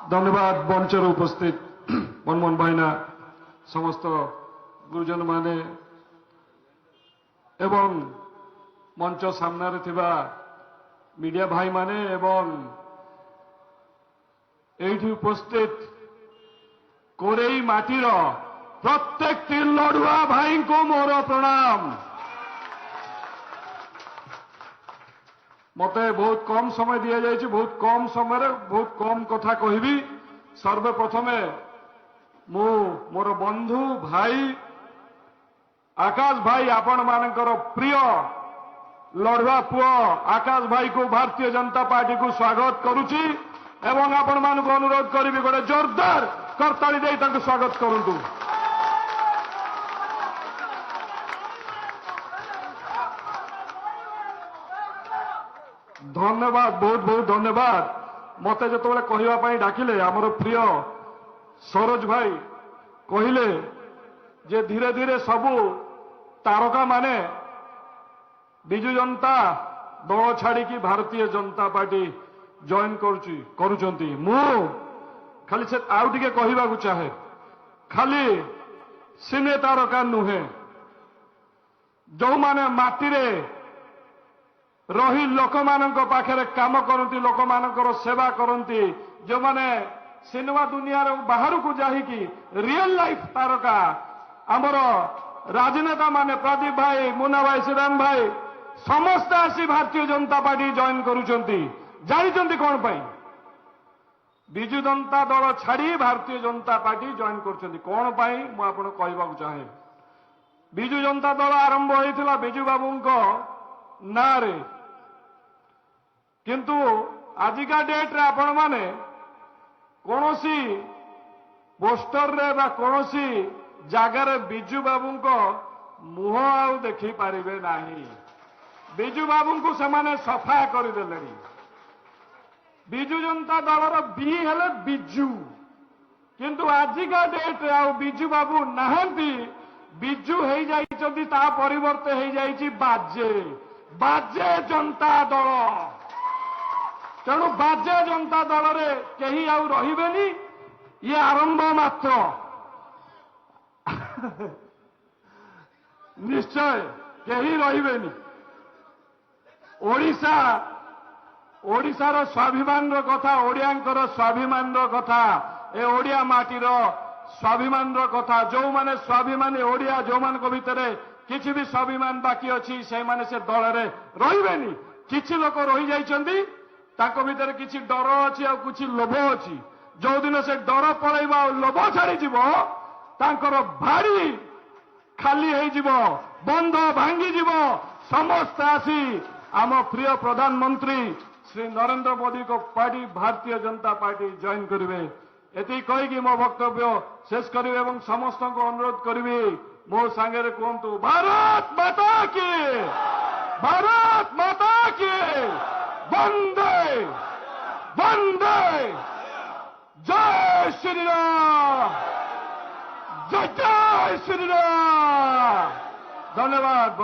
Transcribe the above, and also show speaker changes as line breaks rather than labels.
धन्यवाद मंचर उपस्थित मनमोहन भाईना समस्त गुरुजन माने एवं मंच सामने थिबा मीडिया भाई माने एवं एठी उपस्थित कोरेई माटीर प्रत्येक लड़ुआ भाई को मोर प्रणाम। मते बहुत कम समय दिया जाए, बहुत कम समय बहुत कम कथा कहबी। सर्वप्रथमे मु मोर बंधु भाई आकाश भाई आपण मानकर प्रिय लड़ुआ पुओ आकाश भाई को भारतीय जनता पार्टी को स्वागत करुची एवं आपण मान को अनुरोध करी गोटे जोरदार करताली दे तांको स्वागत करंतु। धन्यवाद, बहुत बहुत धन्यवाद। मते जो कहवाई डाकिले आमर प्रिय सरोज भाई कहले जे धीरे धीरे सबू तारका माने बिजु जनता दल छाड़ी भारतीय जनता पार्टी जॉइन करुचंती। मु खाली से आउ टिके कहवाकू चाहे, खाली सिने तारका नुहे, जो माने माटीरे रही लोक पाखे काम करती, लोक सेवा करती, जो माने सिनेमा दुनिया बाहर को जाहिकी रियल लाइफ तारका आमर राजनेता माने प्रदीप भाई, मुन्ना भाई, श्रीराम भाई समस्त आसी भारतीय जनता पार्टी जॉइन करुचंती। जानिचंती कौन पाई? बिजु जनता दल छाड़ी भारतीय जनता पार्टी जॉइन करुचंती कौन पाई? मु आपन कहबाकू चाहे, बिजु जनता दल आरंभ होइथिला बिजु बाबूंको नारे, किंतु आजिका डेट रे आपण माने कोनोसी पोस्टर रे बा कोनोसी जागारे बिजु बाबूंको मुह आउ देखि पारिबे नाही। बिजु बाबूंको समाने सफा करि देलेनी। बिजु जनता दलर बी हेले बिजु, किंतु आजिका डेट रे आउ बिजु बाबू नाहंती। बिजु हेई जाइचंती, ता परिवर्ते हेई जाइची बाजे, बाजे जनता दल। तेणु बाजे जनता दल रे केही आउ रहिबेनी, ये आरंभ मात्र। निश्चय केही रहिबेनी। ओडिशा ओडिशार स्वाभिमान कथा, ओडियांकर स्वाभिमान कथा, ए ओडिया माटीर स्वाभिमान कथा, जो माने स्वाभिमानी ओडिया जो मान को भितरे किछि भी स्वाभिमान बाकी अछि से माने से दल रे रहिबेनी। किछि लोक रहि जाइछंती, ताको भितर किछि डर अछि आ किछि लोभ अछि। जो दिन से डर पळैबा लोभ छाड़ी जीवो, तांकर भारी खाली हेई जीवो, बंध भांगी जीवो। समस्त आसी आम प्रिय प्रधानमंत्री श्री नरेंद्र मोदी को party Bharatiya Janata party join करिवे। एति कहिकी मो वक्तव्य शेष करिवे एवं समस्त को अनुरोध करिवे मो सांगे कहतु भारत माता की, भारत माता की, वंदे वंदे, जय श्री राम, जय जय श्री राम। धन्यवाद।